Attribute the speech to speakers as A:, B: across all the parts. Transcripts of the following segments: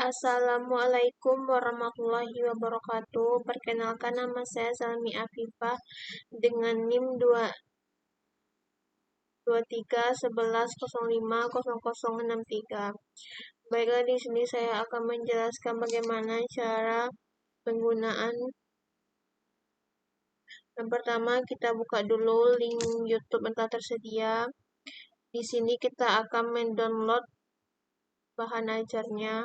A: Assalamualaikum warahmatullahi wabarakatuh. Perkenalkan, nama saya Salmi Afifah dengan NIM 2311050063. Baiklah, di sini saya akan menjelaskan bagaimana cara penggunaan. Yang pertama, kita buka dulu link YouTube yang telah tersedia. Di sini kita akan mendownload bahan ajarnya.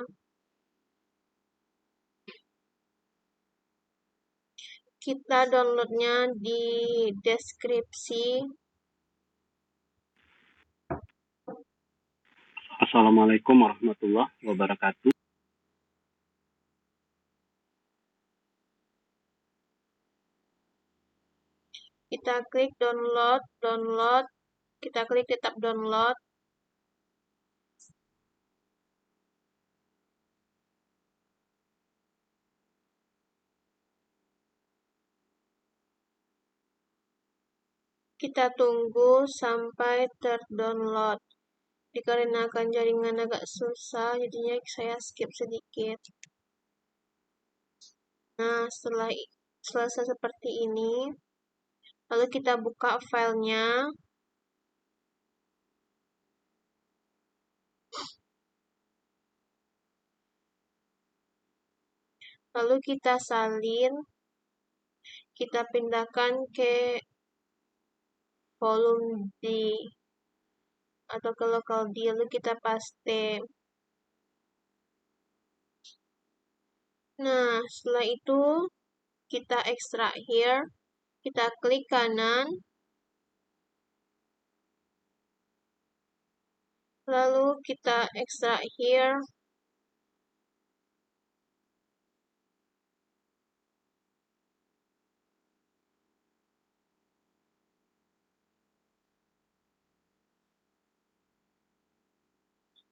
A: Kita downloadnya di deskripsi.
B: Assalamualaikum warahmatullahi wabarakatuh.
A: Kita klik download. Kita klik tetap download. Kita tunggu sampai terdownload. Dikarenakan jaringan agak susah, jadinya saya skip sedikit. Nah, setelah selesai seperti ini, lalu kita buka filenya. Lalu kita salin. Kita pindahkan ke volume D atau ke local D, lalu kita paste. Nah, setelah itu kita extract here. Kita klik kanan. Lalu kita extract here.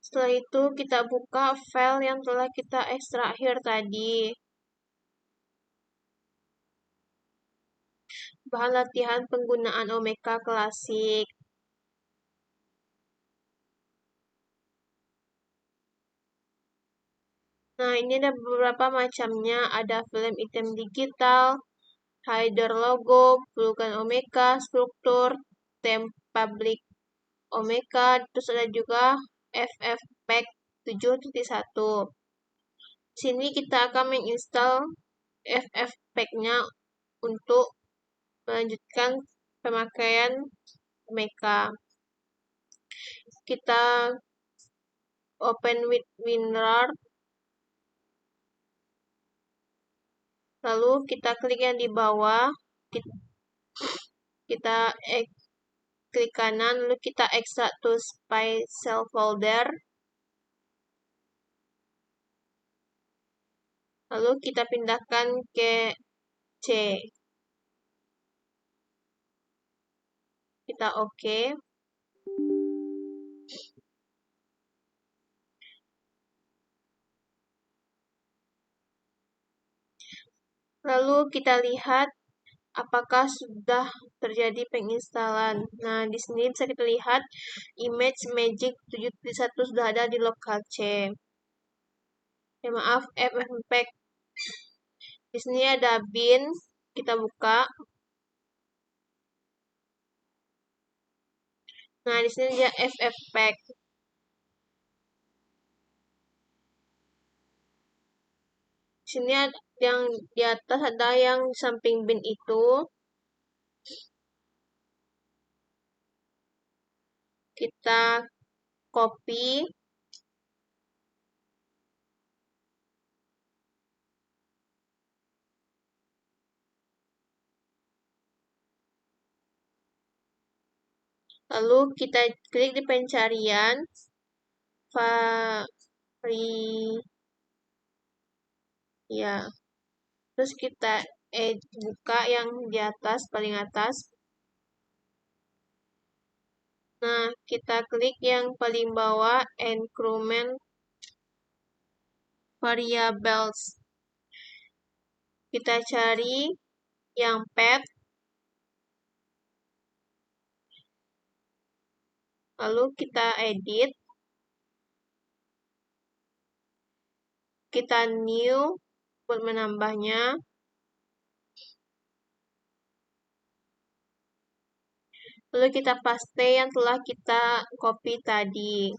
A: Setelah itu kita buka file yang telah kita ekstrak here tadi. Bahan latihan penggunaan Omeka klasik. Nah, ini ada beberapa macamnya. Ada film item digital, header logo, pelukan Omeka, struktur, theme public Omeka, terus ada juga FF Pack 7.1. Sini kita akan menginstal FF Pack-nya untuk melanjutkan pemakaian Omeka. Kita open with WinRAR. Lalu kita klik yang di bawah. Kita klik kanan, lalu kita extract to file folder. Lalu kita pindahkan ke C. Kita oke. Lalu kita lihat apakah sudah terjadi penginstalan. Nah, di sini bisa kita lihat image Magic 7.1 sudah ada di local C. Ya, maaf, FFmpeg. Di sini ada bin, kita buka. Nah, di sini dia FFmpeg. Di sini ada yang di atas, ada yang samping bin itu. Kita copy. Lalu kita klik di pencarian ya. Terus kita buka yang di atas, paling atas. Nah, kita klik yang paling bawah, increment variables. Kita cari yang path. Lalu kita edit. kita new buat menambahnya. Lalu kita paste yang telah kita copy tadi.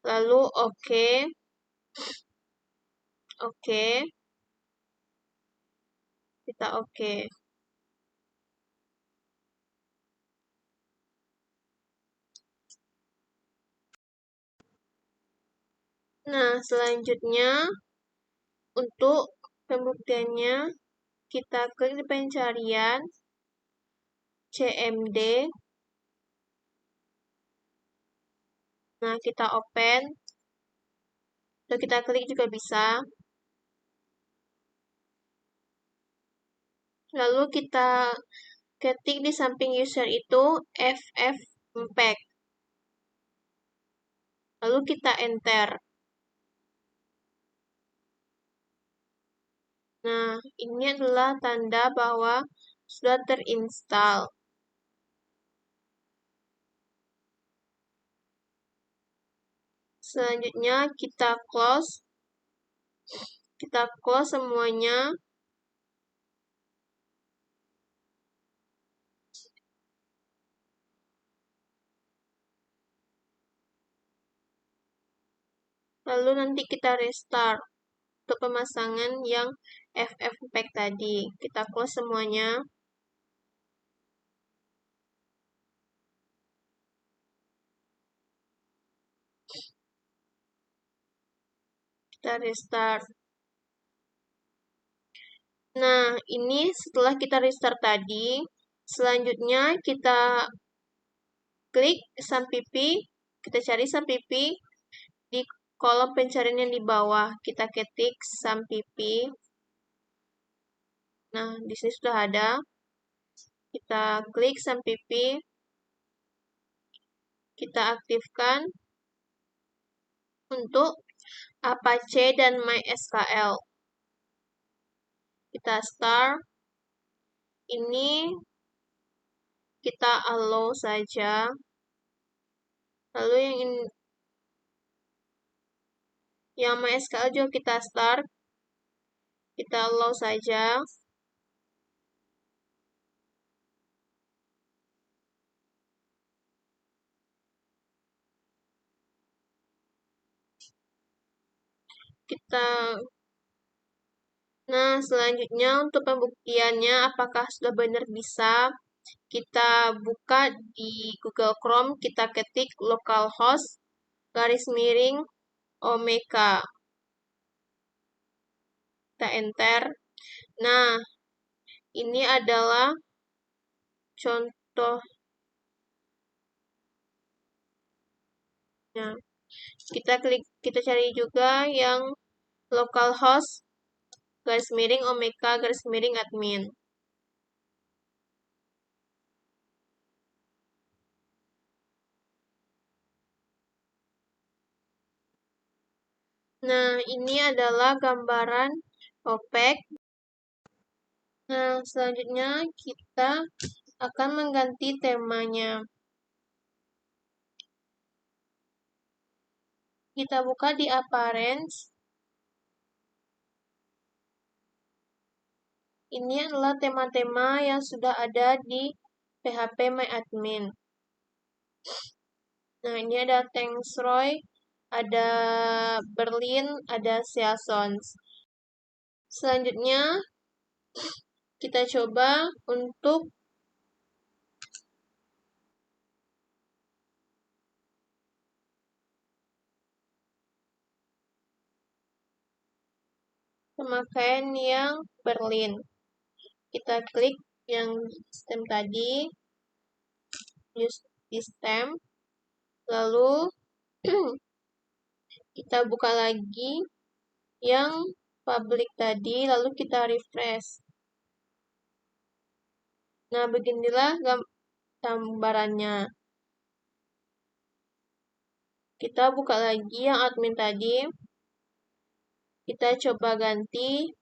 A: Lalu oke. Kita oke. Nah, selanjutnya untuk pembuktiannya kita klik di pencarian CMD. Nah, kita open. Atau kita klik juga bisa. Lalu kita ketik di samping user itu FFmpeg. Lalu kita enter. Nah, ini adalah tanda bahwa sudah terinstall. Selanjutnya kita close. Kita close semuanya. Lalu nanti kita restart untuk pemasangan yang FFmpeg tadi. Kita close semuanya. Kita restart. Nah, ini setelah kita restart tadi, selanjutnya kita klik sampipi, kita cari sampipi di kolom pencarian yang di bawah. Kita ketik sampipi. Nah, di sini sudah ada. Kita klik sampipi. Kita aktifkan untuk Apache dan MySQL. Kita start. Ini kita allow saja. Lalu yang MySQL juga kita start. Kita allow saja. Nah, selanjutnya untuk pembuktiannya apakah sudah benar bisa, kita buka di Google Chrome, kita ketik localhost _omega. Kita enter. Nah, ini adalah contohnya. Kita cari juga yang localhost _omega _admin. Nah, ini adalah gambaran OPEC. Nah, selanjutnya kita akan mengganti temanya. Kita buka di Appearance. Ini adalah tema-tema yang sudah ada di PHPMyAdmin. Nah, ini ada Tanksroy, ada Berlin, ada Seasons. Selanjutnya, kita coba untuk pemakaian yang Berlin. Kita klik yang sistem tadi, use system, lalu kita buka lagi yang public tadi, lalu kita refresh. Nah, beginilah gambarannya. Kita buka lagi yang admin tadi. Kita coba ganti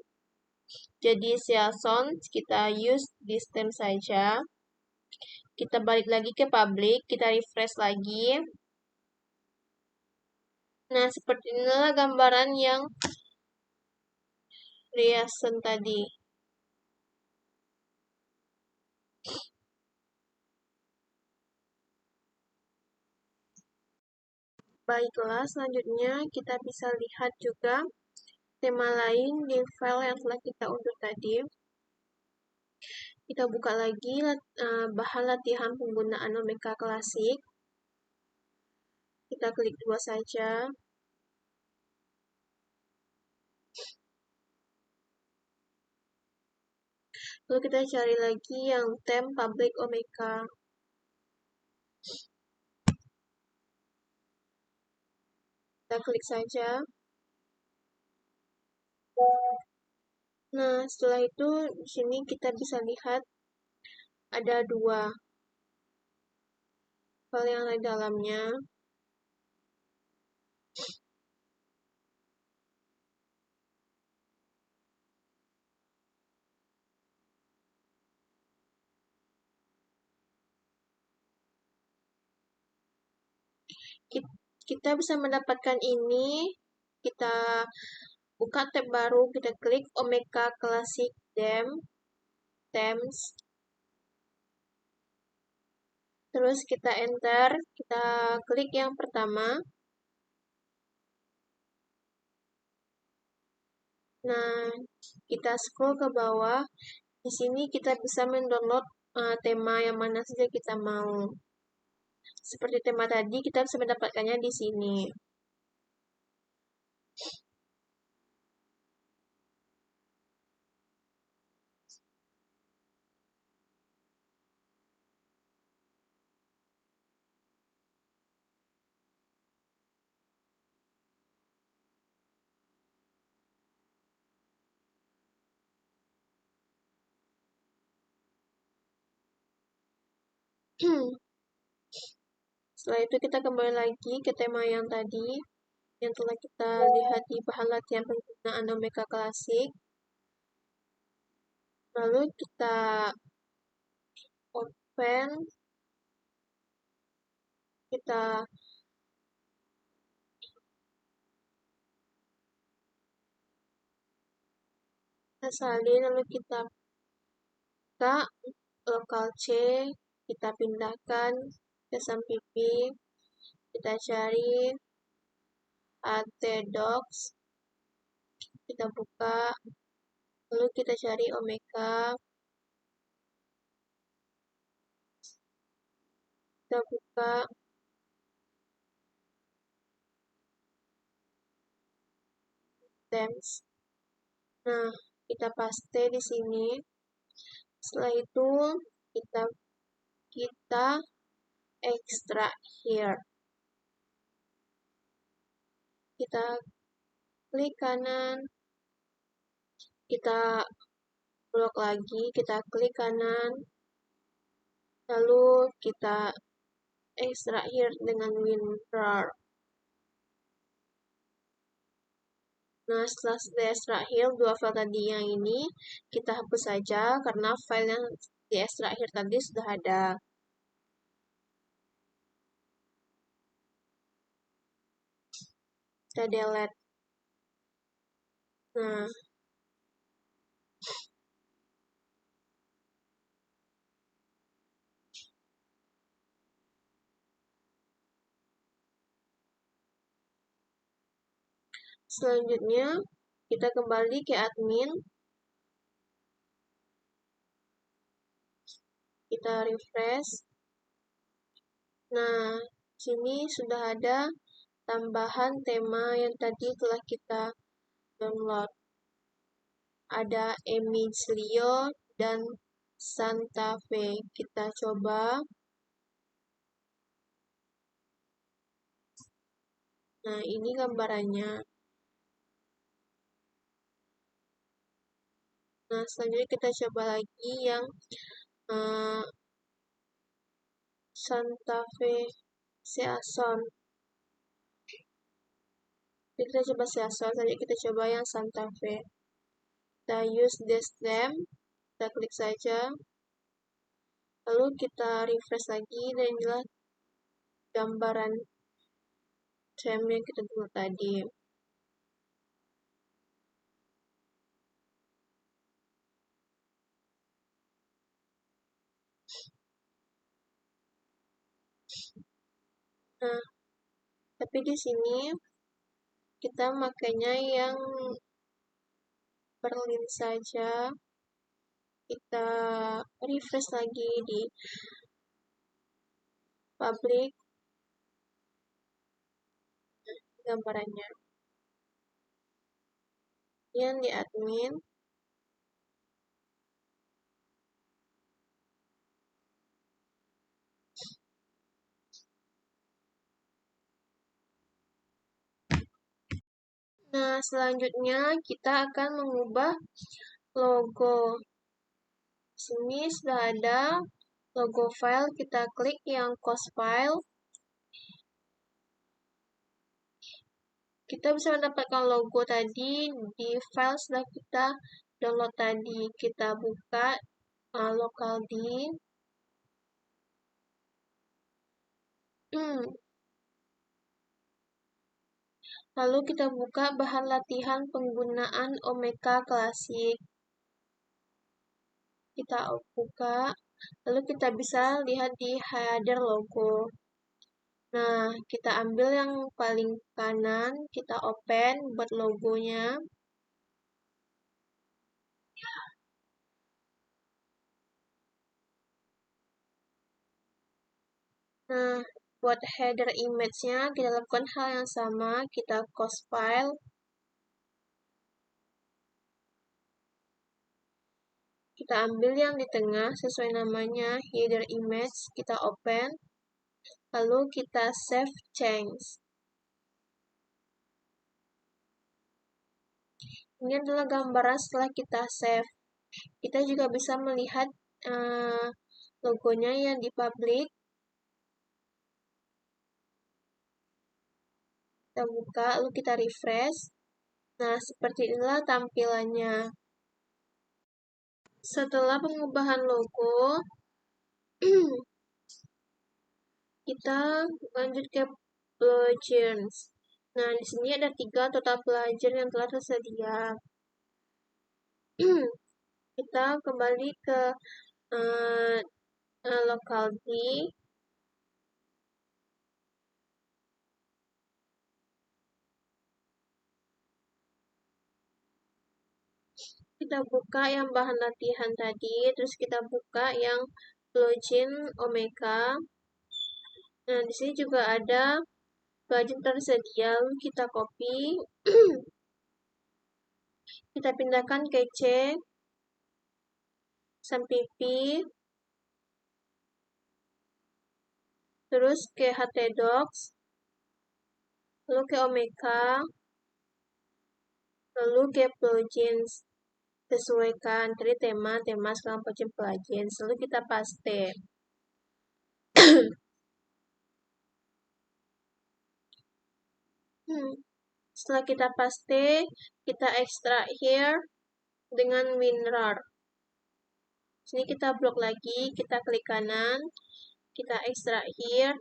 A: jadi Seasons, kita use system saja. Kita balik lagi ke public, kita refresh lagi. Nah, seperti inilah gambaran yang riasan tadi. Baiklah, selanjutnya kita bisa lihat juga tema lain di file yang telah kita unduh tadi. Kita buka lagi bahan latihan penggunaan Omeka Klasik. Kita klik 2 saja. Lalu kita cari lagi yang tem public Omeka. Kita klik saja. Nah, setelah itu di sini kita bisa lihat ada 2 file yang ada di dalamnya. Kita bisa mendapatkan ini. Kita buka tab baru, kita klik Omeka Classic Themes. Terus kita enter, kita klik yang pertama. Nah, kita scroll ke bawah. Di sini kita bisa mendownload tema yang mana saja kita mau. Seperti tema tadi, kita bisa mendapatkannya di sini. Setelah itu kita kembali lagi ke tema yang tadi, yang telah kita lihat di bahan latihan penggunaan Omeka Klasik. Lalu kita open, kita salin, lalu kita buka lokal C, kita pindahkan ke sampipi, kita cari atdocs, kita buka, lalu kita cari Omeka, kita buka, themes. Nah, kita paste di sini. Setelah itu kita extract here. Kita klik kanan, kita blok lagi, kita klik kanan, lalu kita extract here dengan WinRAR. Nah, setelah extract here 2 file tadi yang ini, kita hapus saja karena file yang di extract here tadi sudah ada. Kita delete. Nah, selanjutnya kita kembali ke admin. Kita refresh. Nah, sini sudah ada tambahan tema yang tadi telah kita download. Ada Emilio dan Santa Fe. Kita coba. Nah, ini gambarannya. Nah, selanjutnya kita coba lagi yang Santa Fe Season. Kita coba Season, saja kita coba yang Santa Fe. Kita use this them, kita klik saja. Lalu kita refresh lagi dan inilah gambaran theme yang kita buat tadi. Nah, tapi di sini kita makainya yang Berlin saja. Kita refresh lagi di public gambarannya. Yang di admin. Nah, selanjutnya kita akan mengubah logo. Di sini sudah ada logo file, kita klik yang cost file. Kita bisa mendapatkan logo tadi di file setelah kita download tadi. Kita buka localD. Lalu kita buka bahan latihan penggunaan Omeka Classic. Kita buka, lalu kita bisa lihat di header logo. Nah, kita ambil yang paling kanan, kita open buat logonya. Nah, buat header image-nya, kita lakukan hal yang sama, kita cost file. Kita ambil yang di tengah, sesuai namanya, header image, kita open. Lalu kita save change. Ini adalah gambaran setelah kita save. Kita juga bisa melihat logonya yang di public. Kita buka, lalu kita refresh. Nah, seperti inilah tampilannya. Setelah pengubahan logo, kita lanjut ke plugins. Nah, di sini ada 3 total plugin yang telah tersedia. Kita kembali ke localD. Kita buka yang bahan latihan tadi, terus kita buka yang plugin Omeka. Nah, di sini juga ada plugin tersedia, lalu kita copy. Kita pindahkan ke C, sampai P, terus ke htdocs, lalu ke Omeka, lalu ke plugins. Sesuaikan dari tema sekarang plugins, lalu kita paste. Setelah kita paste, kita extract here dengan WinRAR. Sini kita blok lagi, kita klik kanan, kita extract here.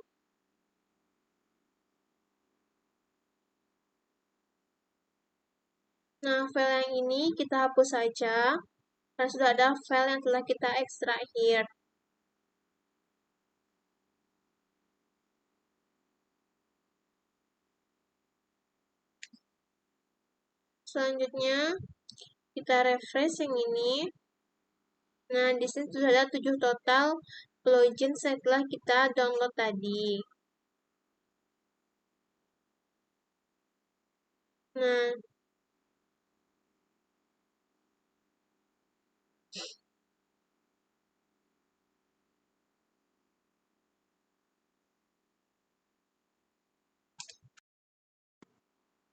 A: Nah, file yang ini kita hapus saja, karena sudah ada file yang telah kita extract here. Selanjutnya, kita refresh yang ini. Nah, di sini sudah ada 7 total plugin setelah kita download tadi.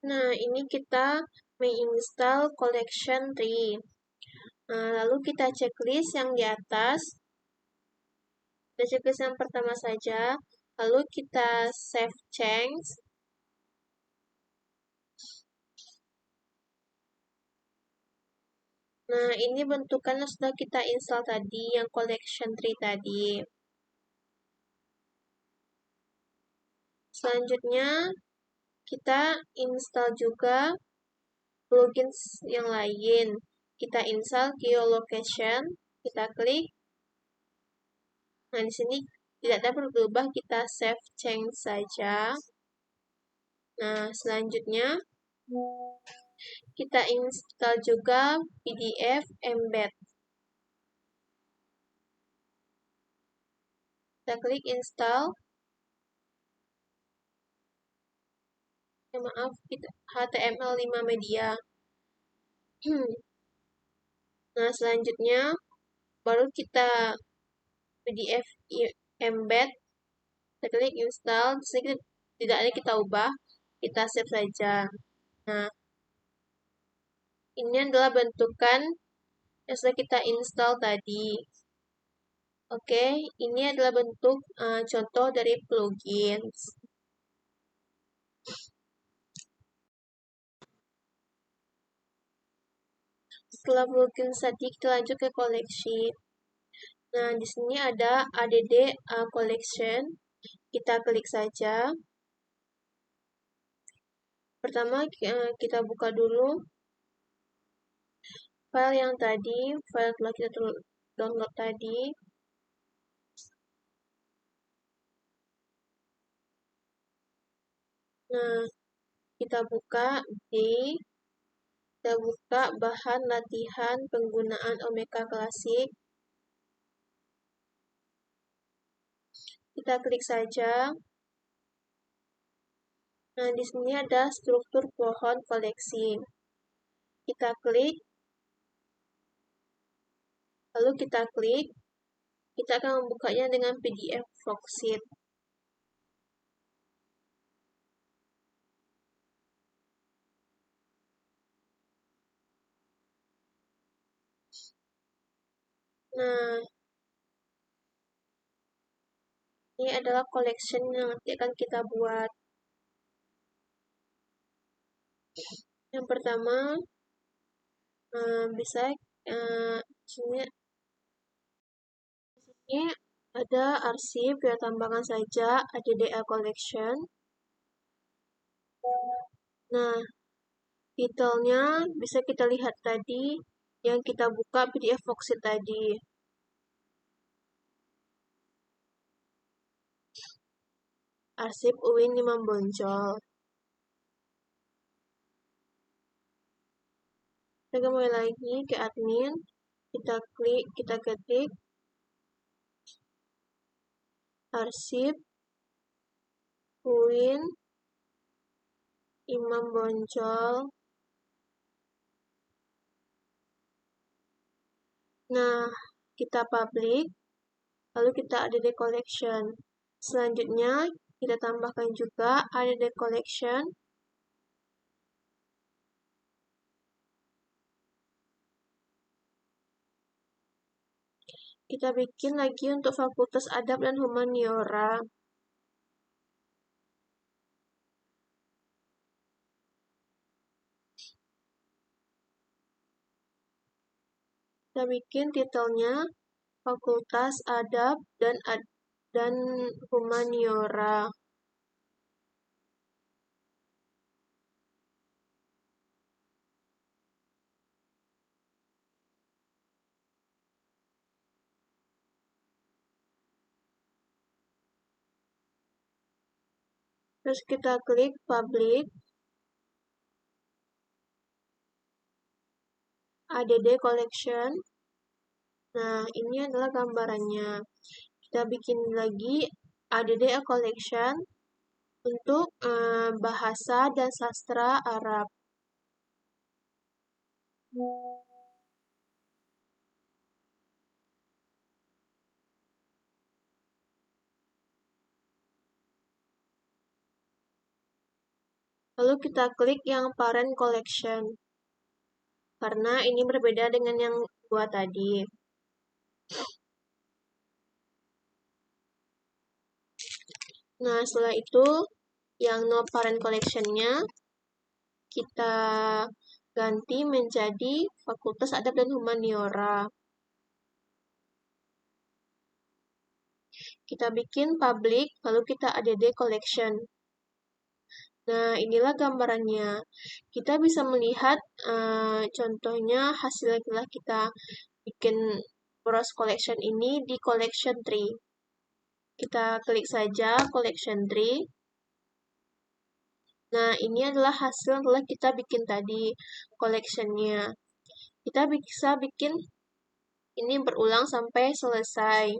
A: Nah, ini kita menginstal collection tree. Nah, lalu kita checklist yang di atas. Kita checklist yang pertama saja. Lalu kita save change. Nah, ini bentukan yang sudah kita install tadi, yang collection tree tadi. Selanjutnya, kita install juga plugins yang lain. Kita install geolocation, kita klik. Nah, di sini tidak dapat berubah, kita save change saja. Nah, selanjutnya kita install juga PDF embed. Kita klik install. Maaf, HTML5 media. Nah, selanjutnya baru kita PDF embed. Kita klik install. Di sini tidak ada kita ubah, kita save saja. Nah, ini adalah bentukan yang sudah kita install tadi. Oke, ini adalah bentuk contoh dari plugins. Setelah plugins tadi, kita lanjut ke koleksi. Nah, di sini ada add collection. Kita klik saja. Pertama, kita buka dulu file yang tadi, file yang telah kita download tadi. Nah, kita buka bahan latihan penggunaan Omeka Classic. Kita klik saja. Nah, di sini ada struktur pohon koleksi. Kita klik. Lalu kita klik. Kita akan membukanya dengan PDF worksheet. Nah, ini adalah collection yang nanti akan kita buat. Yang pertama, bisa sini ada arsip, kita tambahkan saja ADDA collection. Nah, titelnya bisa kita lihat tadi yang kita buka PDF worksheet tadi. Arsip UIN Imam Bonjol. Kita kembali lagi ke admin, kita ketik arsip UIN Imam Bonjol. Nah, kita public, lalu kita add collection. Selanjutnya, kita tambahkan juga add collection. Kita bikin lagi untuk Fakultas Adab dan Humaniora. Kita bikin titelnya Fakultas Adab dan Humaniora. Terus kita klik public, add collection. Nah, ini adalah gambarannya. Kita bikin lagi add collection untuk bahasa dan sastra Arab. Lalu kita klik yang parent collection. Karena ini berbeda dengan yang dua tadi. Nah, setelah itu, yang no parent collection-nya kita ganti menjadi Fakultas Adab dan Humaniora. Kita bikin public, lalu kita add collection. Nah, inilah gambarannya. Kita bisa melihat contohnya hasil yang telah kita bikin browse collection ini di collection tree. Kita klik saja collection tree. Nah, ini adalah hasil yang telah kita bikin tadi, collection-nya. Kita bisa bikin ini berulang sampai selesai.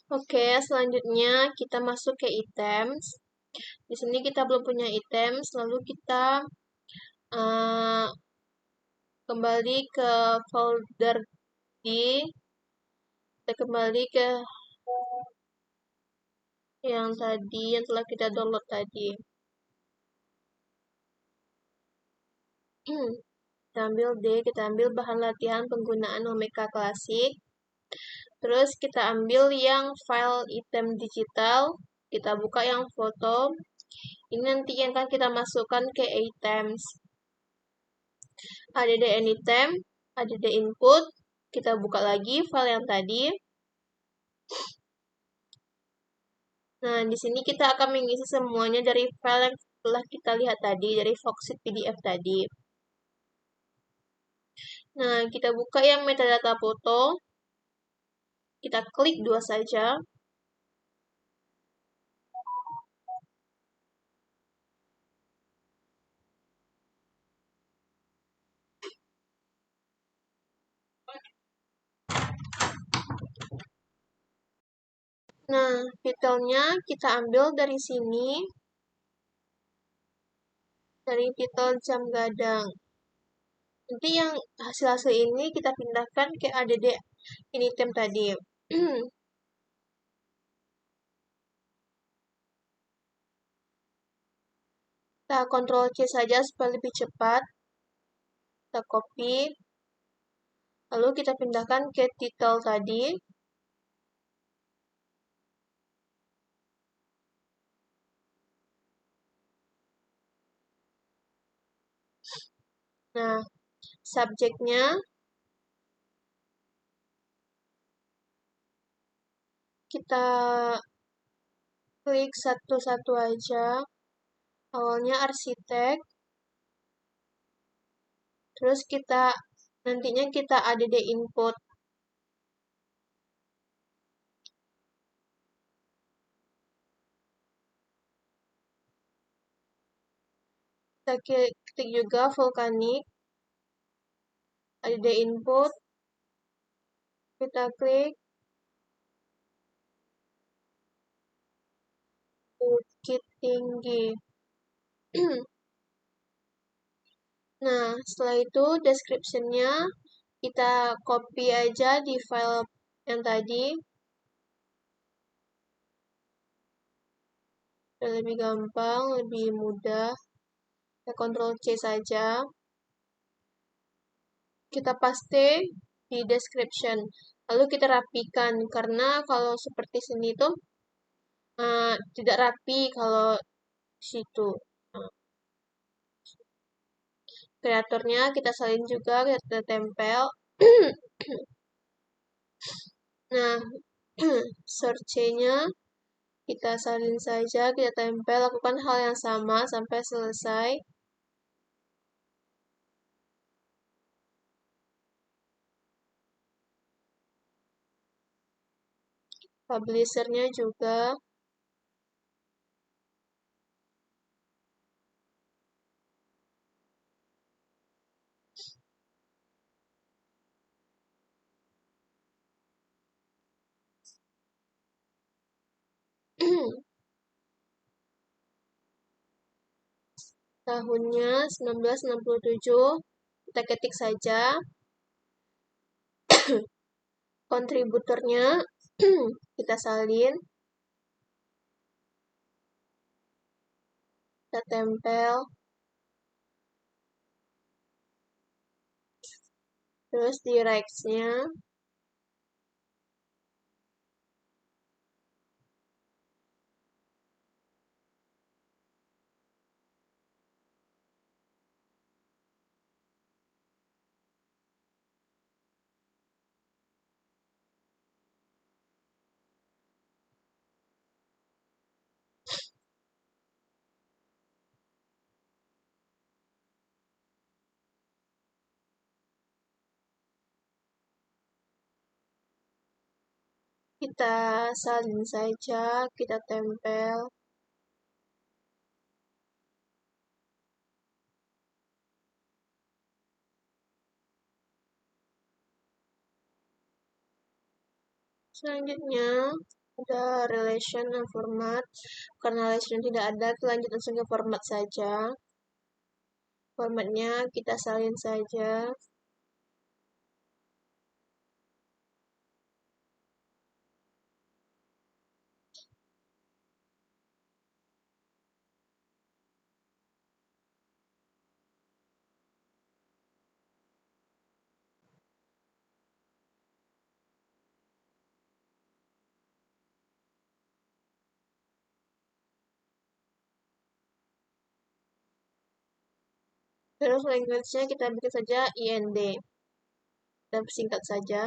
A: Oke, selanjutnya kita masuk ke items. Di sini kita belum punya items, lalu kita eh, kembali ke folder di, kita kembali ke yang tadi, yang telah kita download tadi. Kita ambil D, kita ambil bahan latihan penggunaan Omeka Classic. Terus kita ambil yang file item digital, kita buka yang foto. Ini nanti yang akan kita masukkan ke items. Add anytime, add input, kita buka lagi file yang tadi. Nah, di sini kita akan mengisi semuanya dari file yang telah kita lihat tadi, dari Foxit PDF tadi. Nah, kita buka yang metadata foto. Kita klik dua saja. Nah, titelnya kita ambil dari sini, dari titel jam gadang. Nanti yang hasil-hasil ini kita pindahkan ke add anytime tadi. Kita Ctrl C saja supaya lebih cepat. Kita copy. Lalu kita pindahkan ke titel tadi. Nah, subjeknya kita klik satu-satu aja. Awalnya arsitek. Terus nantinya kita add input. Kita klik juga vulkanik. Add input. Kita klik Bukit Tinggi. Nah, setelah itu description-nya kita copy aja di file yang tadi. Lebih gampang, lebih mudah. Kita Ctrl C saja. Kita paste di description. Lalu kita rapikan, karena kalau seperti sini tuh tidak rapi kalau situ. Nah, kreatornya kita salin juga, kita tempel. Nah, search-nya kita salin saja, kita tempel, lakukan hal yang sama sampai selesai. Publisher-nya juga. Tahunnya 1967, kita ketik saja. Kontributornya kita salin, kita tempel, terus di rights-nya kita salin saja, kita tempel. Selanjutnya ada relation dan format. Karena relation tidak ada, kita lanjut langsung ke format saja. Formatnya kita salin saja. Terus language-nya kita bikin saja IND. Dan singkat saja.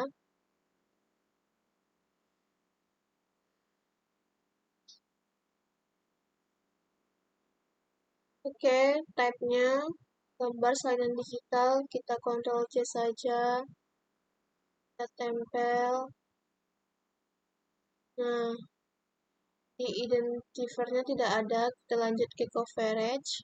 A: Oke, type-nya gambar salinan digital, kita Ctrl C saja. Kita tempel. Nah, di identifier-nya tidak ada, kita lanjut ke coverage.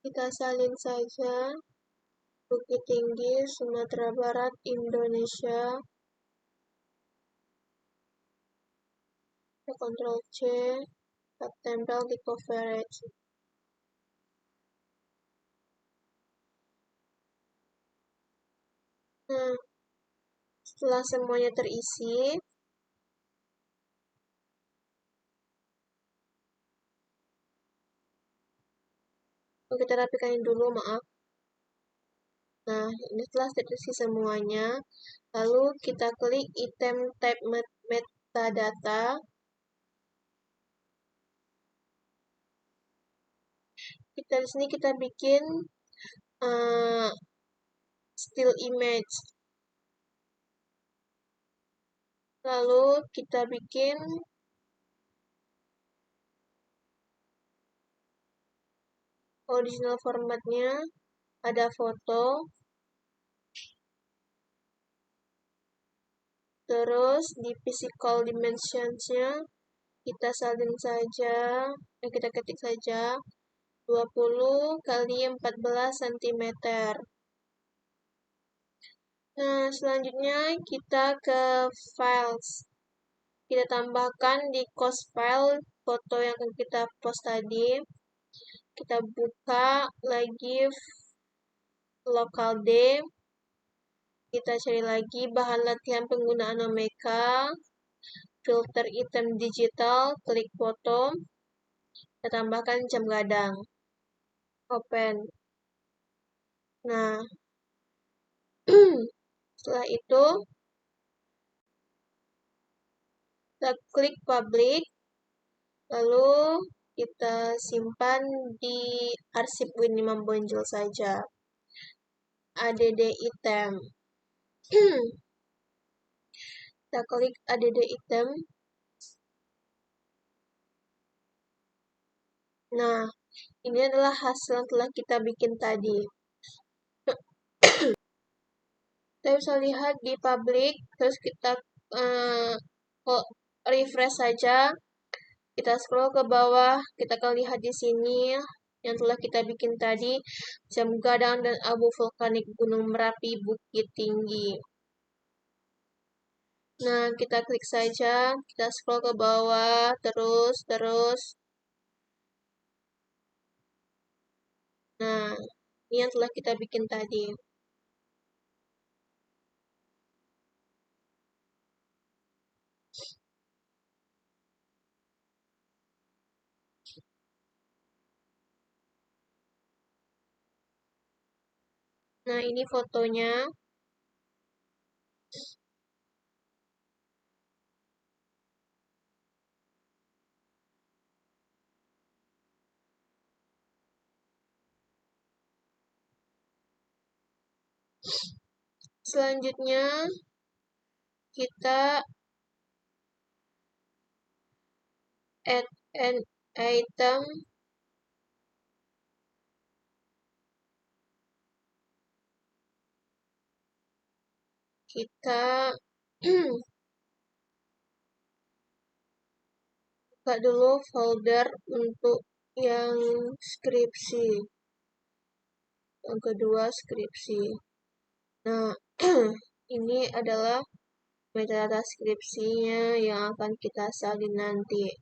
A: Kita salin saja. Bukit Tinggi, Sumatera Barat, Indonesia. Kita Ctrl C, kita tempel di coverage. Nah, setelah semuanya terisi, kita rapikan dulu, maaf. Nah, ini setelah terisi semuanya, lalu kita klik item type metadata. Kita di sini kita bikin still image. Lalu kita bikin original formatnya, ada foto. Terus di physical dimensions-nya kita salin saja, kita ketik saja 20 kali 14 cm. Nah, selanjutnya kita ke files. Kita tambahkan di cost file foto yang akan kita post tadi. Kita buka lagi local D. Kita cari lagi bahan latihan penggunaan Omeka, filter item digital, klik foto, kita tambahkan jam gadang, open. Nah, setelah itu kita klik public, lalu kita simpan di arsip Win5 Bonjol saja. Add item. Kita klik add item. Nah, ini adalah hasil yang telah kita bikin tadi. Kita bisa lihat di public, terus kita refresh saja. Kita scroll ke bawah, kita akan lihat di sini yang telah kita bikin tadi, jam gadang dan abu vulkanik Gunung Merapi Bukit Tinggi. Nah, kita klik saja, kita scroll ke bawah, terus. Nah, ini yang telah kita bikin tadi. Nah, ini fotonya. Selanjutnya, kita add an item. Kita buka dulu folder untuk yang skripsi. Yang kedua skripsi. Nah, ini adalah metadata skripsinya yang akan kita salin nanti.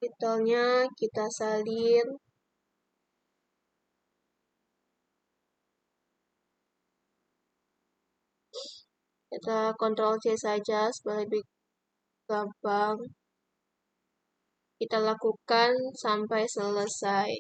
A: Titelnya kita salin. Kita Ctrl C saja supaya lebih gampang. Kita lakukan sampai selesai.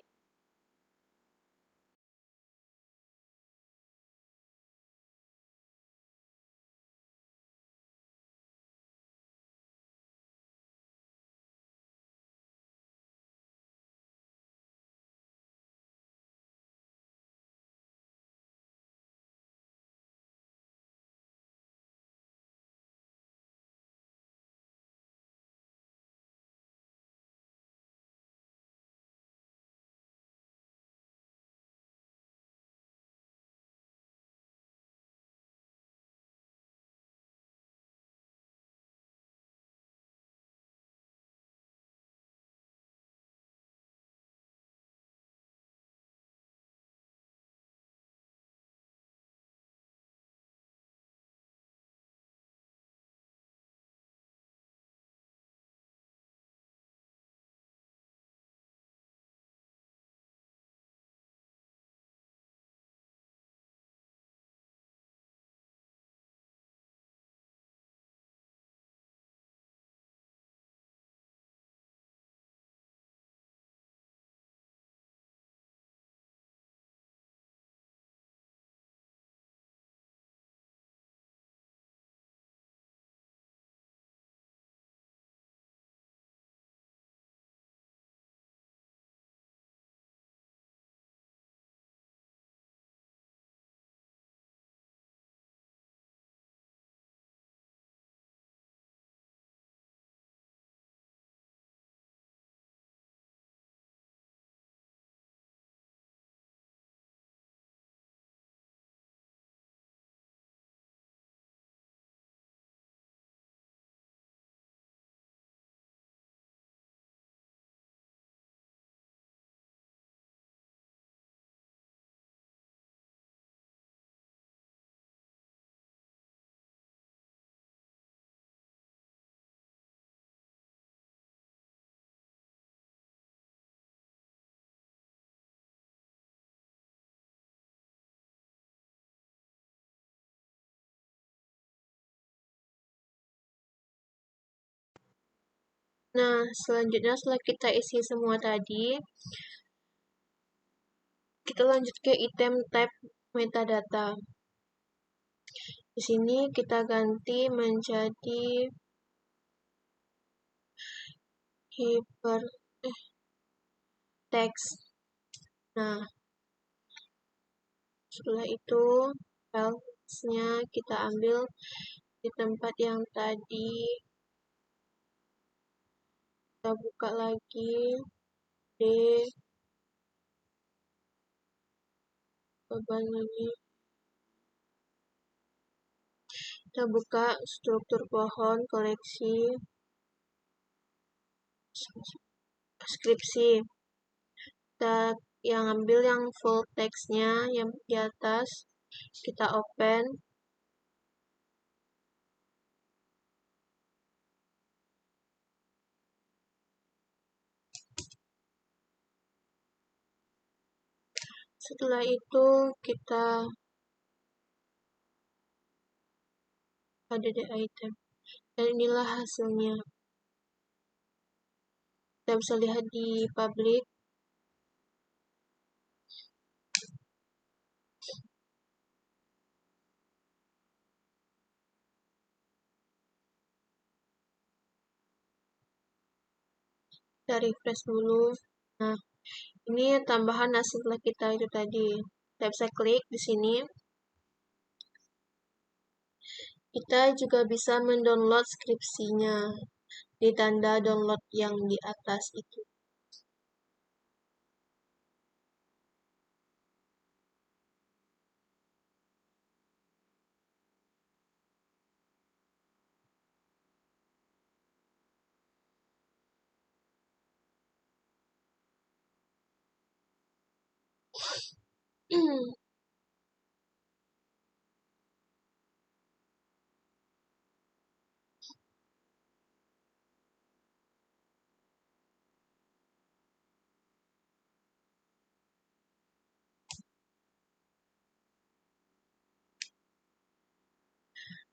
A: Nah, selanjutnya setelah kita isi semua tadi, kita lanjut ke item tab metadata. Di sini kita ganti menjadi hypertext. Nah, setelah itu filenya kita ambil di tempat yang tadi. Kita buka lagi D beban lagi. Kita buka struktur pohon koleksi skripsi. Kita yang ambil yang full text-nya yang di atas, kita open. Setelah itu kita ada di item, dan inilah hasilnya. Kita bisa lihat di public. Kita refresh dulu. Nah, ini tambahan hasil kita itu tadi. Kita bisa klik di sini. Kita juga bisa mendownload skripsinya di tanda download yang di atas itu.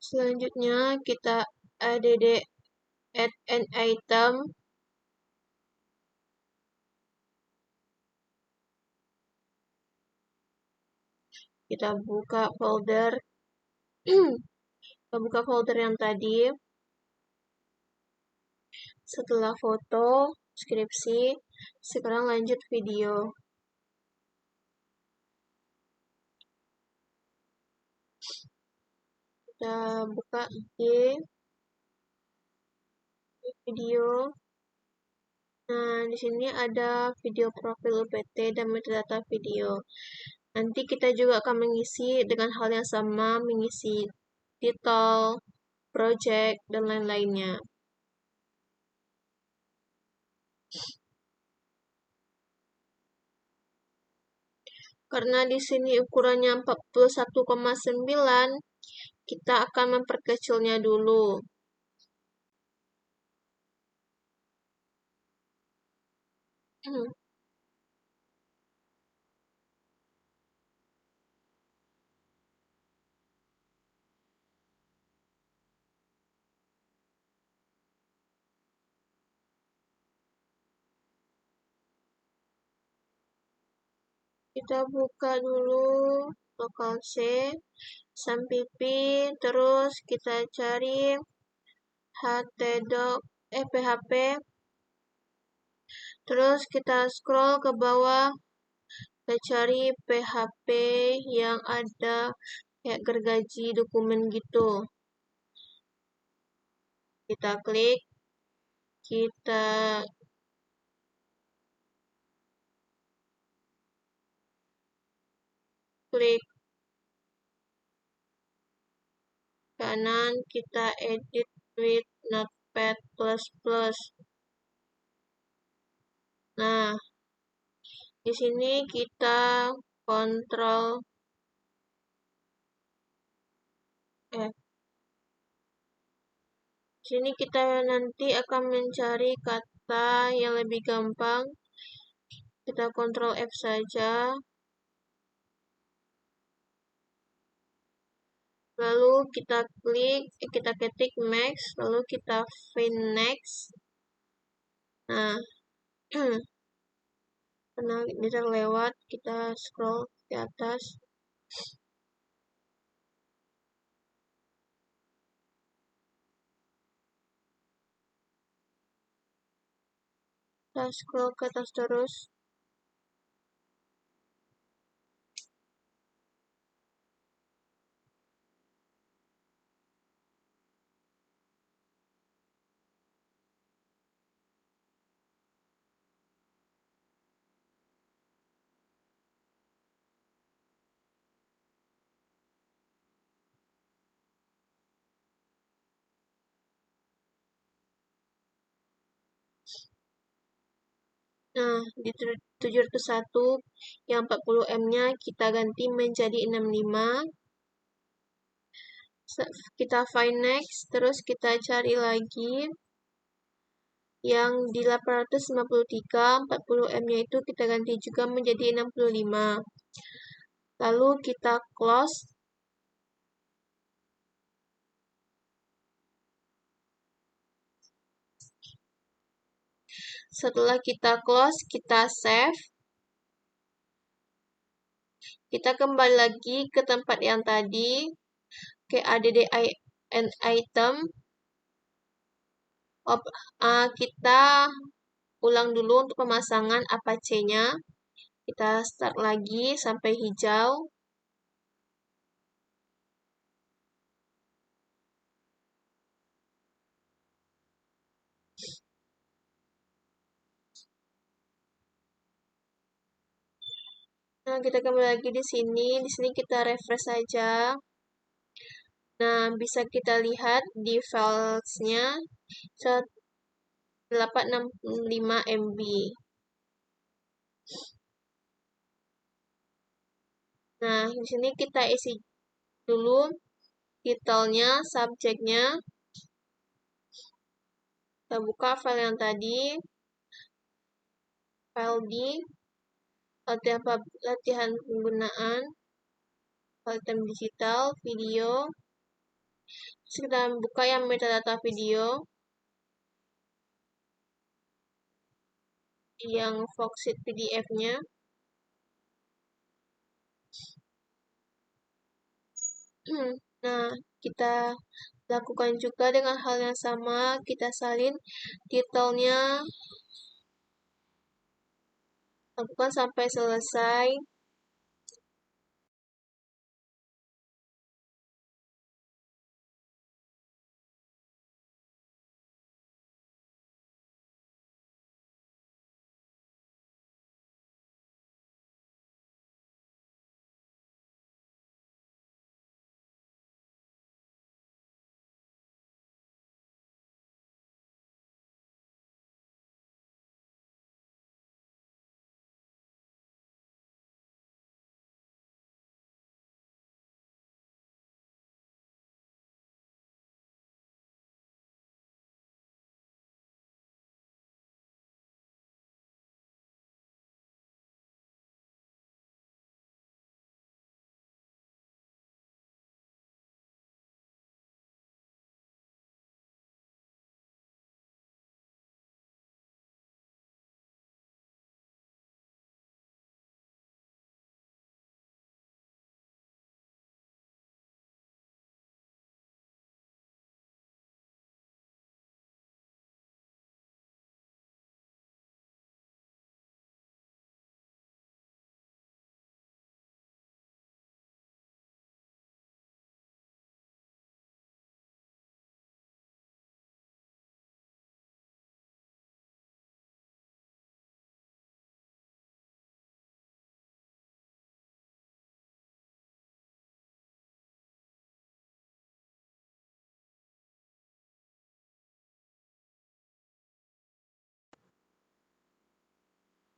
A: Selanjutnya kita add an item. Kita buka folder. Kita buka folder yang tadi. Setelah foto, skripsi, sekarang lanjut video. Kita buka di video. Nah, di sini ada video profil UPT dan metadata video. Nanti kita juga akan mengisi dengan hal yang sama, mengisi title, project, dan lain-lainnya. Karena di sini ukurannya 41,9, kita akan memperkecilnya dulu. Kita buka dulu lokal C, sampai P, terus kita cari php, terus kita scroll ke bawah, kita cari PHP yang ada kayak gergaji dokumen gitu. Kita klik, kita klik kanan, kita edit with Notepad++. Nah, di sini kita kontrol F. Sini kita nanti akan mencari kata yang lebih gampang. Kita kontrol F saja. Lalu kita ketik max, lalu kita find next. Nah, karena ini terlewat, kita scroll ke atas. Kita scroll ke atas terus. Nah, di 701 yang 40M-nya kita ganti menjadi 65. Kita find next, terus kita cari lagi yang di 853, 40M-nya itu kita ganti juga menjadi 65. Lalu kita close. Setelah kita close, kita save. Kita kembali lagi ke tempat yang tadi, ke add item. Kita ulang dulu untuk pemasangan Apache-nya. Kita start lagi sampai hijau. Nah, kita kembali lagi di sini. Di sini kita refresh saja. Nah, bisa kita lihat di filesnya 865 MB. Nah, di sini kita isi dulu titelnya, subjeknya. Kita buka file yang tadi. File di latihan penggunaan, item digital, video. Terus kita buka yang metadata video. Yang Foxit PDF-nya. Nah, kita lakukan juga dengan hal yang sama. Kita salin titelnya. Lakukan sampai selesai.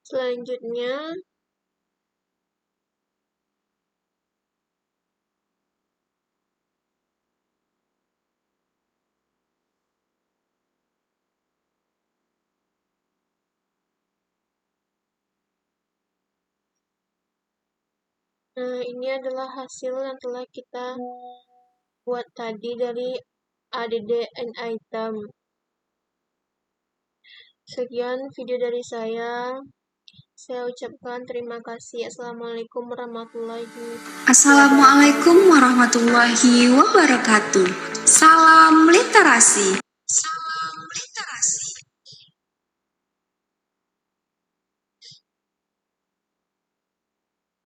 A: Selanjutnya, nah ini adalah hasil yang telah kita buat tadi dari add item. Sekian video dari saya. Saya ucapkan terima kasih. Assalamualaikum warahmatullahi
C: warahmatullahi wabarakatuh. Salam literasi.